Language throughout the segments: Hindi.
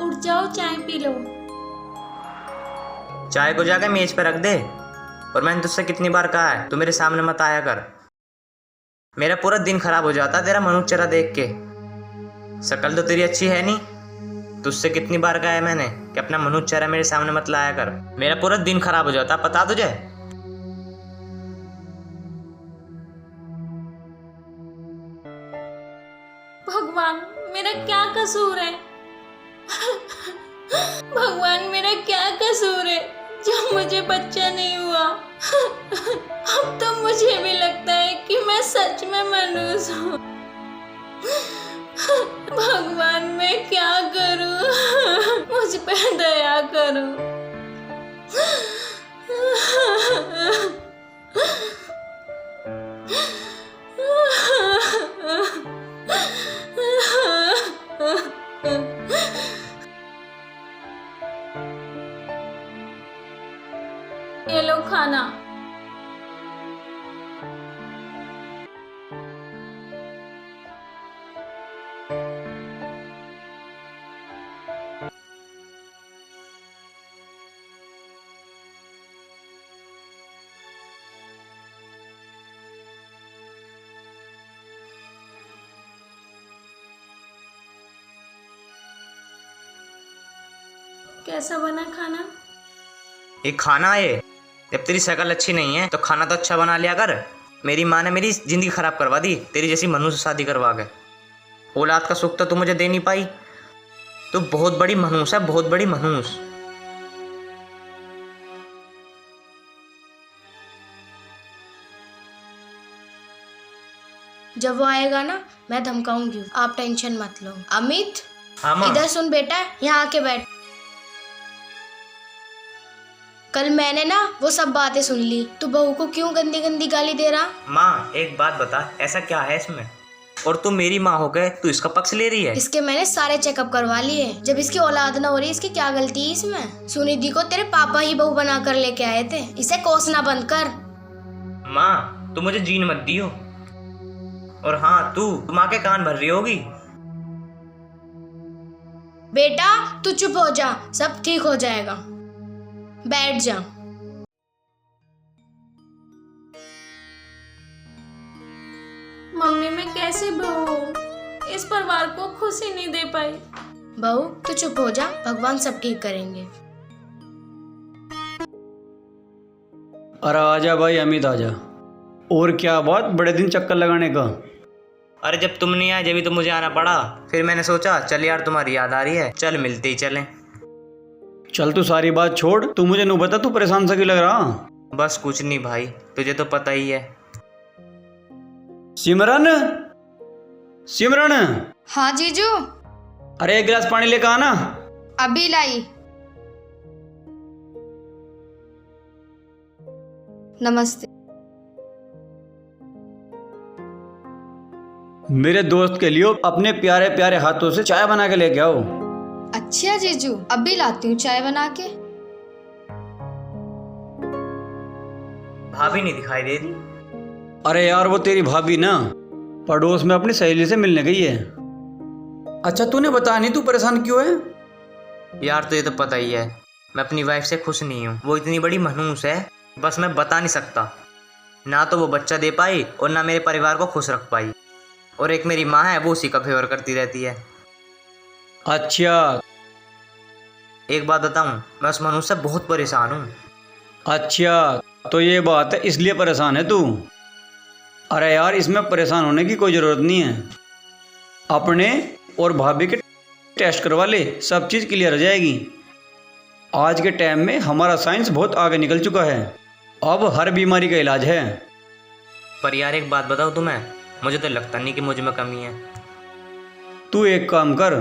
उठ जाओ, चाय पी लो। चाय को जाके मेज पे रख दे। और मैंने तुझसे कितनी बार कहा है तू मेरे सामने मत आया कर। मेरा पूरा दिन खराब हो जाता तेरा मनुष्य देख के। शक्ल तो तेरी अच्छी है नहीं। तुझसे कितनी बार कहा है मैंने कि अपना मनुष्य मेरे सामने मत लाया कर। मेरा पूरा दिन खराब हो जाता, पता तुझे। भगवान, मेरा क्या कसूर है? भगवान, मेरा क्या कसूर है जब मुझे बच्चा नहीं हुआ? अब तो मुझे भी लगता है कि मैं सच में मनुष्य हूँ। भगवान, मैं क्या करूँ? मुझ पे दया करो। ये लो खाना। कैसा बना खाना? ये खाना है? जब तेरी शक्ल अच्छी नहीं है तो खाना तो अच्छा बना लिया कर। मेरी माँ ने मेरी जिंदगी खराब करवा दी तेरी जैसी मनु से शादी करवा के। औलाद का सुख तो तू मुझे दे नहीं पाई। तू बहुत बड़ी मनहूस है, बहुत बड़ी मनहूस। जब वो आएगा ना, मैं धमकाऊंगी, आप टेंशन मत लो। अमित, हाँ माँ। इधर सुन बेटा, यहाँ आके बैठ। कल मैंने ना वो सब बातें सुन ली। तू बहू को क्यों गंदी गंदी गाली दे रहा? माँ एक बात बता, ऐसा क्या है इसमें? और तू मेरी माँ हो गए तू इसका पक्ष ले रही है? इसके मैंने सारे चेकअप करवा लिए। जब इसकी औलाद ना हो रही, इसकी क्या गलती है इसमें? सुनिधि को तेरे पापा ही बहू बना कर लेके आए थे। इसे कोसना बंद कर। माँ तू मुझे जीन मत दियो। और हाँ, तू माँ के कान भर रही होगी। बेटा तू चुप हो जा, सब ठीक हो जाएगा। बैठ जा। मम्मी, मैं कैसी बहू हूँ? इस परिवार को खुशी नहीं दे पाई। बहू तू चुप हो जा, भगवान सब ठीक करेंगे। अरे आजा भाई अमित, आजा। और क्या बात, बड़े दिन चक्कर लगाने का? अरे जब तुम नहीं आए जब तो मुझे आना पड़ा। फिर मैंने सोचा चल यार तुम्हारी याद आ रही है, चल मिलते ही चलें। चल तू सारी बात छोड़, तू मुझे नहीं बता तू परेशान सा क्यों लग रहा? बस कुछ नहीं भाई, तुझे तो पता ही है। सिमरन, सिमरन। हाँ जीजू। अरे एक गिलास पानी लेकर आना। अभी लाई। नमस्ते। मेरे दोस्त के लिए अपने प्यारे प्यारे हाथों से चाय बना के लेके आओ। अच्छा जीजू, अभी लाती हूँ चाय बना के। भाभी नहीं दिखाई दे रही। अरे यार वो तेरी भाभी ना पड़ोस में अपनी सहेली से मिलने गई है। अच्छा तूने बताया नहीं, तू परेशान क्यों है? यार तुझे तो पता ही है, मैं अपनी वाइफ से खुश नहीं हूँ। वो इतनी बड़ी मनहूस है, बस मैं बता नहीं सकता। ना तो वो बच्चा दे पाई और ना मेरे परिवार को खुश रख पाई। और एक मेरी माँ है, वो उसी का फेवर करती रहती है। अच्छा एक बात बताऊँ, मैं उस मनहूस से बहुत परेशान हूँ। अच्छा, तो ये बात है इसलिए परेशान है तू? अरे यार इसमें परेशान होने की कोई ज़रूरत नहीं है। अपने और भाभी के टेस्ट करवा ले, सब चीज़ क्लियर हो जाएगी। आज के टाइम में हमारा साइंस बहुत आगे निकल चुका है, अब हर बीमारी का इलाज है। पर यार एक बात बताओ तुम्हें, मुझे तो लगता नहीं कि मुझ में कमी है। तू एक काम कर,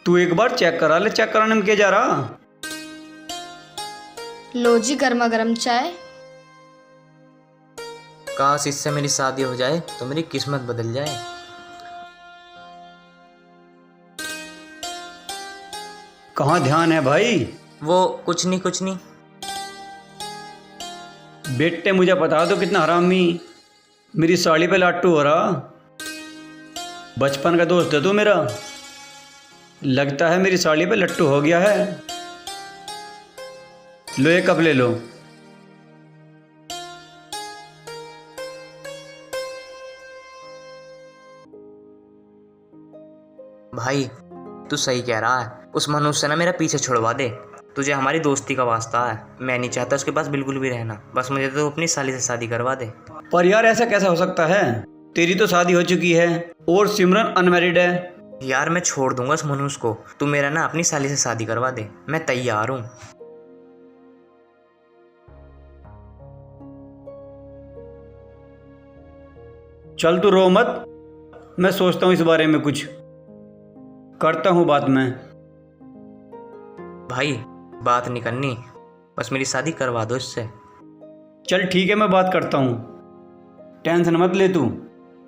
तू एक बार चेक करा ले। चेक कराने में क्या जा रहा? लो जी गर्मा गर्म चाय। काश इससे मेरी शादी हो जाए तो मेरी किस्मत बदल जाए। कहाँ ध्यान है भाई? वो कुछ नहीं कुछ नहीं। बेटे मुझे बता दो कितना हरामी मेरी साड़ी पे लाट्टू हो रहा। बचपन का दोस्त है तू मेरा। लगता है मेरी साड़ी पे लट्टू हो गया है। लो एक कप ले लो। भाई तू सही कह रहा है, उस मनुष्य से ना मेरा पीछे छुड़वा दे। तुझे हमारी दोस्ती का वास्ता है, मैं नहीं चाहता उसके पास बिल्कुल भी रहना। बस मुझे तो अपनी साली से शादी करवा दे। पर यार ऐसा कैसा हो सकता है? तेरी तो शादी हो चुकी है और सिमरन अनमैरिड है। यार मैं छोड़ दूंगा उस मनुष्य को, तू मेरा ना अपनी साली से शादी करवा दे, मैं तैयार हूँ। चल तू रो मत, मैं सोचता हूँ इस बारे में, कुछ करता हूँ बात में। भाई बात नहीं करनी, बस मेरी शादी करवा दो इससे। चल ठीक है, मैं बात करता हूँ, टेंशन मत ले तू,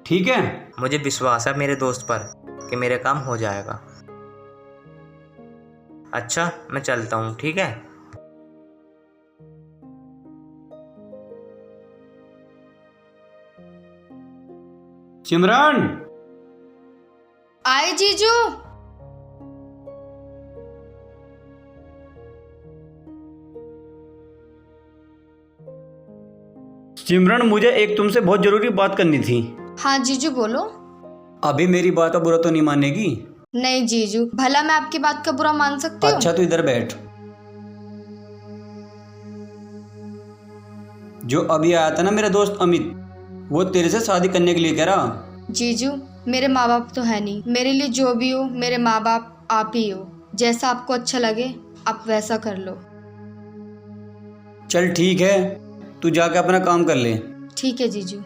ठीक है? मुझे विश्वास है मेरे दोस्त पर कि मेरे काम हो जाएगा। अच्छा मैं चलता हूँ, ठीक है? सिमरन, आए जीजू। सिमरन मुझे एक तुमसे बहुत जरूरी बात करनी थी। हाँ जीजू बोलो। अभी मेरी बात का बुरा तो नहीं मानेगी? नहीं जीजू, भला मैं आपकी बात का बुरा मान सकती हूँ? अच्छा तू इधर बैठ। जो अभी आया था ना मेरा दोस्त अमित, वो तेरे से शादी करने के लिए कह रहा। जीजू मेरे माँ बाप तो है नहीं, मेरे लिए जो भी हो मेरे माँ बाप आप ही हो। जैसा आपको अच्छा लगे आप वैसा कर लो। चल ठीक है, तू जाके अपना काम कर ले। ठीक है जीजू।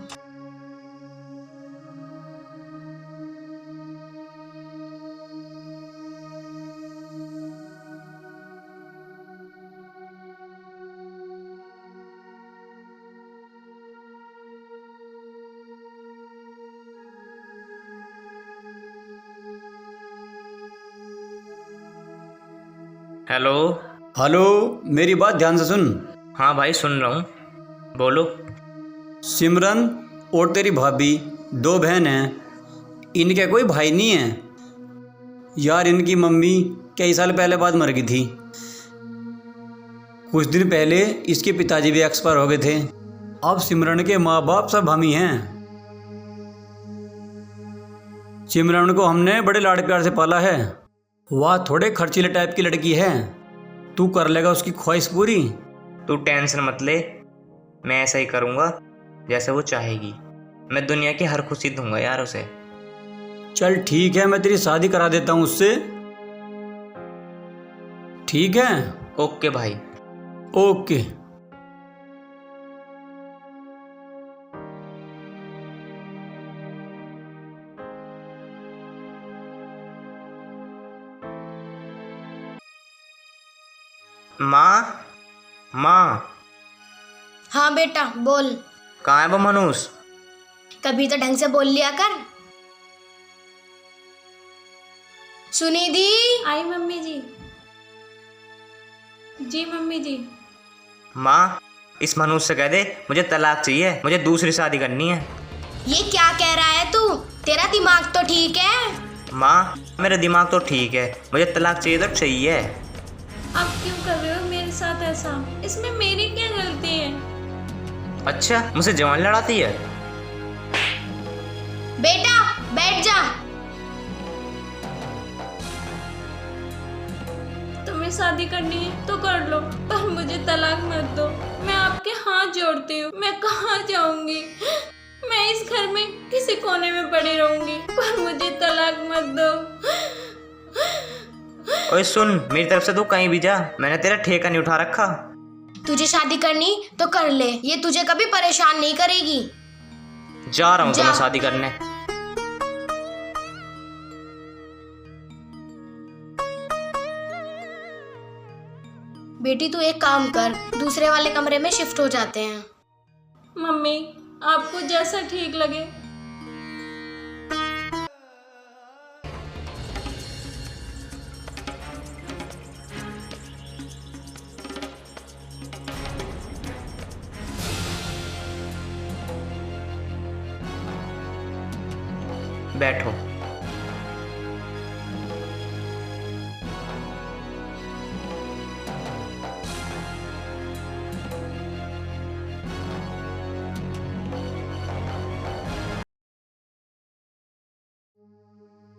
हेलो। हेलो, मेरी बात ध्यान से सुन। हाँ भाई सुन रहा हूँ, बोलो। सिमरन और तेरी भाभी दो बहन हैं, इनके कोई भाई नहीं है। यार इनकी मम्मी कई साल पहले बाद मर गई थी। कुछ दिन पहले इसके पिताजी भी एक्सपायर हो गए थे। अब सिमरन के माँ बाप सब हम ही हैं। सिमरन को हमने बड़े लाड़ प्यार से पाला है। वह थोड़े खर्चीले टाइप की लड़की है, तू कर लेगा उसकी ख्वाहिश पूरी? तू टेंशन मत ले, मैं ऐसा ही करूँगा जैसे वो चाहेगी। मैं दुनिया की हर खुशी दूंगा यार उसे। चल ठीक है, मैं तेरी शादी करा देता हूँ उससे, ठीक है? ओके भाई। ओके। माँ, माँ। हाँ बेटा बोल। कहाँ है वो मनुष्य? कभी तो ढंग से बोल लिया कर। सुनिधि। आई मम्मी जी। जी मम्मी जी। माँ, इस मनुष्य से कह दे मुझे तलाक चाहिए, मुझे दूसरी शादी करनी है। ये क्या कह रहा है तू? तेरा दिमाग तो ठीक है? माँ मेरा दिमाग तो ठीक है, मुझे तलाक चाहिए तो चाहिए। आप क्यों कर रहे हो मेरे साथ ऐसा? इसमें मेरी क्या गलती है? अच्छा मुझसे जवान लड़ाती है? बेटा बैठ जा। तुम्हें शादी करनी है तो कर लो, पर मुझे तलाक मत दो। मैं आपके हाथ जोड़ती हूँ, मैं कहाँ जाऊंगी? मैं इस घर में किसी कोने में पड़ी रहूंगी, पर मुझे तलाक मत दो। ओए सुन, मेरी तरफ से तू कहीं भी जा, मैंने तेरा ठेका नहीं उठा रखा। तुझे शादी करनी तो कर ले, ये तुझे कभी परेशान नहीं करेगी। जा रहा हूँ तो जा। मैं शादी करने। बेटी तू एक काम कर, दूसरे वाले कमरे में शिफ्ट हो जाते हैं। मम्मी आपको जैसा ठीक लगे। बैठो।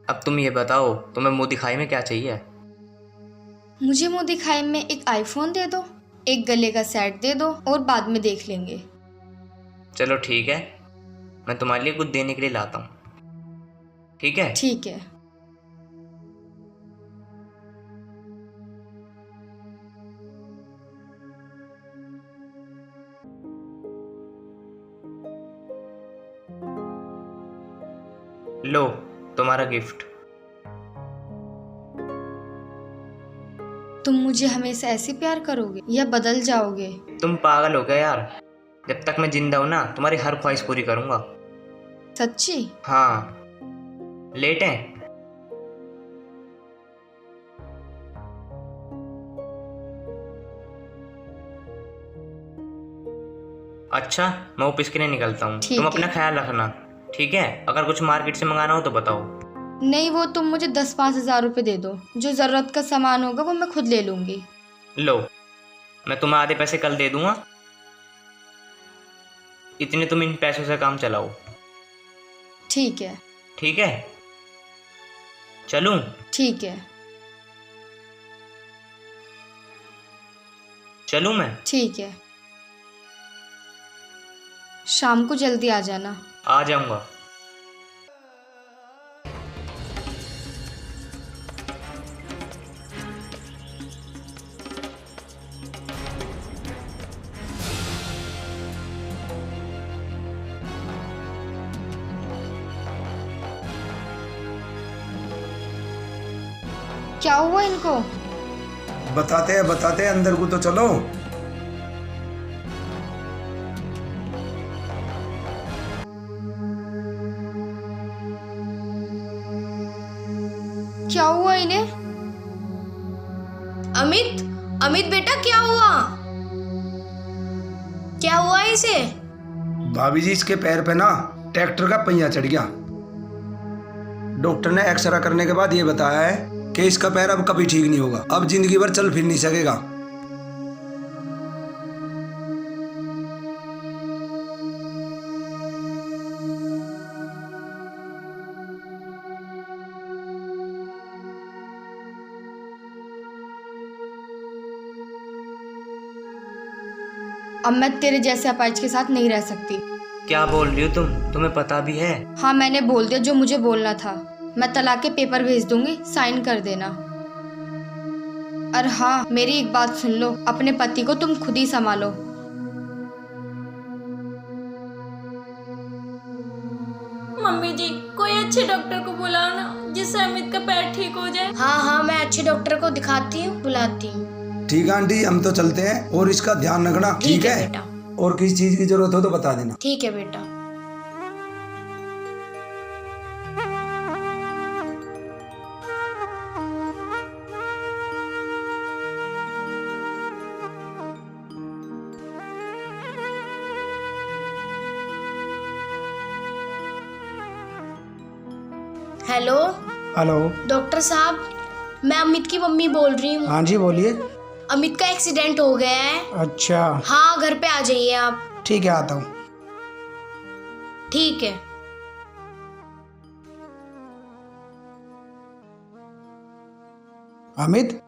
अब तुम ये बताओ, तुम्हें मुंह दिखाई में क्या चाहिए? मुझे मुंह दिखाई में एक आईफोन दे दो, एक गले का सेट दे दो और बाद में देख लेंगे। चलो ठीक है, मैं तुम्हारे लिए कुछ देने के लिए लाता हूँ, ठीक है? ठीक है। लो तुम्हारा गिफ्ट। तुम मुझे हमेशा ऐसे प्यार करोगे या बदल जाओगे? तुम पागल हो गए यार, जब तक मैं जिंदा हूं ना तुम्हारी हर ख्वाहिश पूरी करूंगा। सच्ची? हाँ, लेट है? अच्छा, मैं ऑफिस के लिए निकलता हूँ, ठीक तुम है। अपना ख्याल रखना, ठीक है? अगर कुछ मार्केट से मंगाना हो तो बताओ। नहीं, वो तुम मुझे 10-5 हज़ार रुपये दे दो, जो ज़रूरत का सामान होगा वो मैं खुद ले लूँगी। लो, मैं तुम्हें आधे पैसे कल दे दूंगा, इतने तुम इन पैसों से काम चलाओ, ठीक है। ठीक है? चलूं? ठीक है। चलूं मैं? ठीक है। शाम को जल्दी आ जाना। आ जाऊंगा। क्या हुआ इनको? बताते हैं, अंदर को तो चलो। क्या हुआ इन्हें? अमित, अमित बेटा क्या हुआ? क्या हुआ इसे? भाभी जी, इसके पैर पे ना ट्रैक्टर का पहिया चढ़ गया। डॉक्टर ने एक्सरे करने के बाद ये बताया है कि इसका पैर अब कभी ठीक नहीं होगा, अब जिंदगी भर चल फिर नहीं सकेगा। अब मैं तेरे जैसे अपाहिज के साथ नहीं रह सकती। क्या बोल रही हो तुम? तुम्हें पता भी है? हाँ, मैंने बोल दिया जो मुझे बोलना था। मैं तलाक के पेपर भेज दूंगी, साइन कर देना। और हाँ, मेरी एक बात सुन लो, अपने पति को तुम खुद ही संभालो। मम्मी जी, कोई अच्छे डॉक्टर को बुलाओ ना, जिससे अमित का पैर ठीक हो जाए। हाँ हाँ, मैं अच्छे डॉक्टर को दिखाती हूँ, बुलाती हूँ। ठीक है आंटी, हम तो चलते हैं, और इसका ध्यान रखना, ठीक है? बेटा। और किसी चीज की जरूरत हो तो बता देना। ठीक है बेटा। Hello hello. डॉक्टर साहब, मैं अमित की मम्मी बोल रही हूँ। हाँ जी, बोलिए। अमित का एक्सीडेंट हो गया है। अच्छा, हाँ, घर पे आ जाइए आप। ठीक है, आता हूँ। ठीक है। अमित,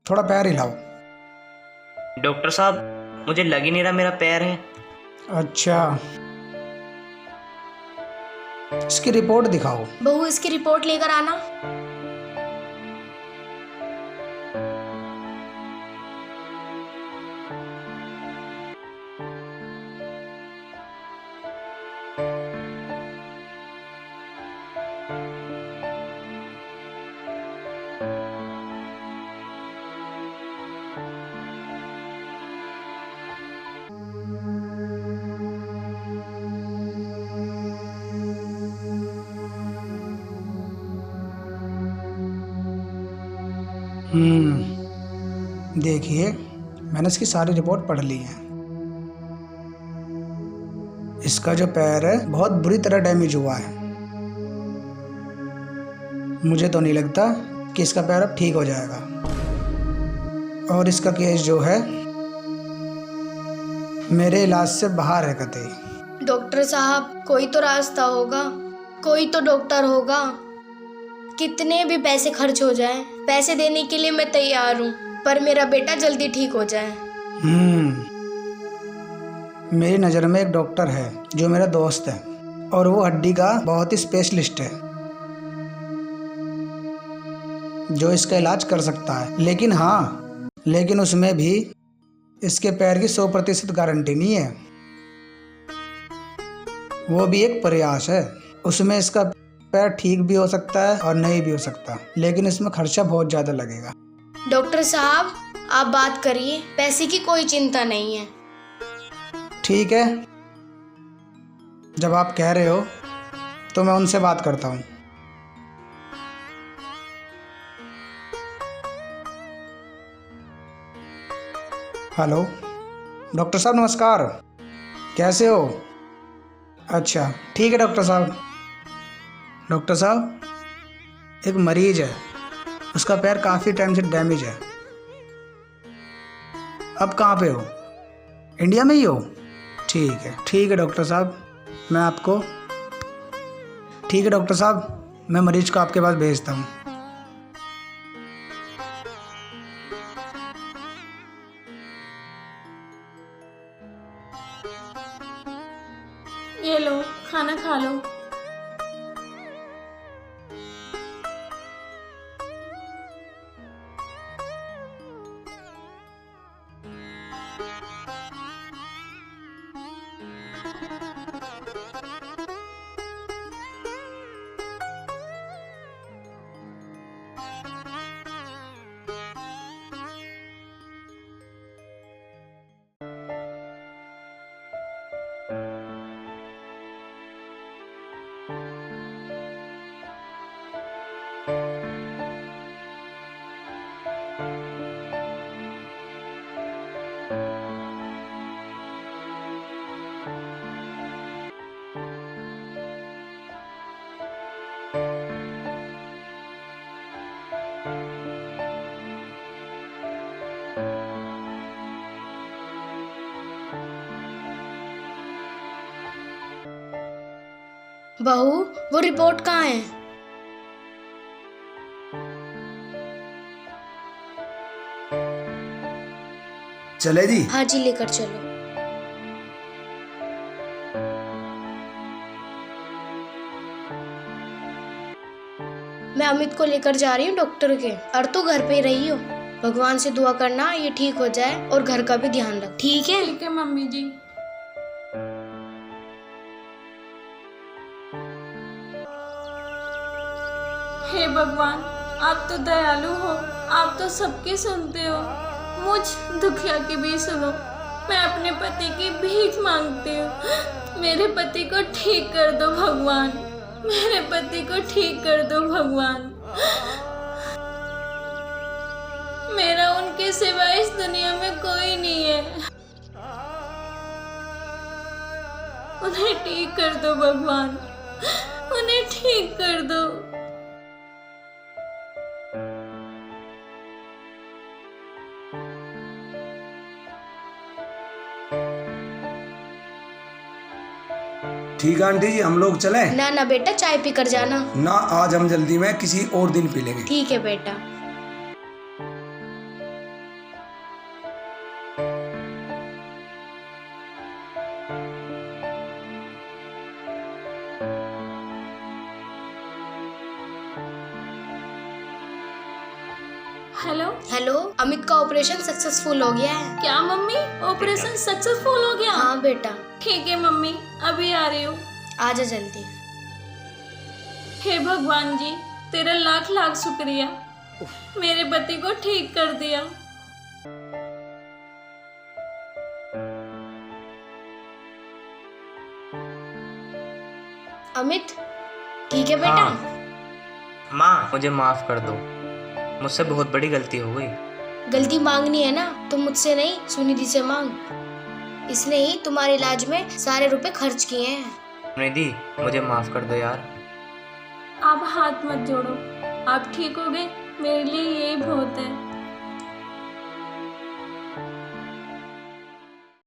थोड़ा पैर हिलाओ। डॉक्टर साहब, मुझे लग ही नहीं रहा मेरा पैर है। अच्छा, इसकी रिपोर्ट दिखाओ। बहू, इसकी रिपोर्ट लेकर आना। देखिए, मैंने इसकी सारी रिपोर्ट पढ़ ली है। इसका जो पैर है बहुत बुरी तरह डैमेज हुआ है। मुझे तो नहीं लगता कि इसका पैर अब ठीक हो जाएगा। और इसका केस जो है मेरे इलाज से बाहर है कतई। डॉक्टर साहब, कोई तो रास्ता होगा, कोई तो डॉक्टर होगा। कितने भी पैसे खर्च हो जाए, पैसे देने के लिए मैं तैयार हूँ, पर मेरा बेटा जल्दी ठीक हो जाए। मेरी नज़र में एक डॉक्टर है जो मेरा दोस्त है, और वो हड्डी का बहुत ही स्पेशलिस्ट है जो इसका इलाज कर सकता है। लेकिन उसमें भी इसके पैर की 100% गारंटी नहीं है। वो भी एक प्रयास है। उसमें इसका पैर ठीक भी हो सकता है और नहीं भी हो सकता, लेकिन इसमें खर्चा बहुत ज़्यादा लगेगा। डॉक्टर साहब, आप बात करिए, पैसे की कोई चिंता नहीं है। ठीक है, जब आप कह रहे हो तो मैं उनसे बात करता हूँ। हेलो डॉक्टर साहब, नमस्कार। कैसे हो? अच्छा ठीक है डॉक्टर साहब। डॉक्टर साहब, एक मरीज है, उसका पैर काफ़ी टाइम से डैमेज है। अब कहाँ पे हो? इंडिया में ही हो? ठीक है डॉक्टर साहब, ठीक है डॉक्टर साहब, मैं मरीज को आपके पास भेजता हूँ। ये लो, खाना खा लो। बहू, वो रिपोर्ट कहाँ है? चले जी? हाँ जी, लेकर चलो। मैं अमित को लेकर जा रही हूँ डॉक्टर के, और तू घर पे रही हो। भगवान से दुआ करना ये ठीक हो जाए, और घर का भी ध्यान रख, ठीक है? ठीक है मम्मी जी। हे भगवान, आप तो दयालु हो, आप तो सबकी सुनते हो, मुझ दुखिया की भी सुनो। मैं अपने पति की भीख मांगती हूँ, मेरे पति को ठीक कर दो भगवान, मेरे पति को ठीक कर दो भगवान। मेरा उनके सिवा इस दुनिया में कोई नहीं है, उन्हें ठीक कर दो भगवान, उन्हें ठीक कर दो। ठीक है आंटी जी, हम लोग चलें? ना ना बेटा, चाय पी कर जाना। ना, आज हम जल्दी में किसी और दिन पी लेंगे। ठीक है बेटा। हेलो। हेलो, अमित का ऑपरेशन सक्सेसफुल हो गया है। क्या मम्मी, ऑपरेशन सक्सेसफुल हो गया? हाँ बेटा। ठीक है मम्मी, अभी आ रही हूँ। आजा जल्दी। हे भगवान जी, तेरा लाख लाख शुक्रिया, मेरे पति को ठीक कर दिया। अमित, ठीक है बेटा? हाँ। माँ, मुझे माफ कर दो, मुझसे बहुत बड़ी गलती हो गई। गलती मांगनी है ना तो मुझसे नहीं, सुनिधि से मांग। इसने ही तुम्हारे इलाज में सारे रुपए खर्च किए हैं। निधि, मुझे माफ कर दो यार। आप हाथ मत जोड़ो, आप ठीक हो गए, मेरे लिए यही बहुत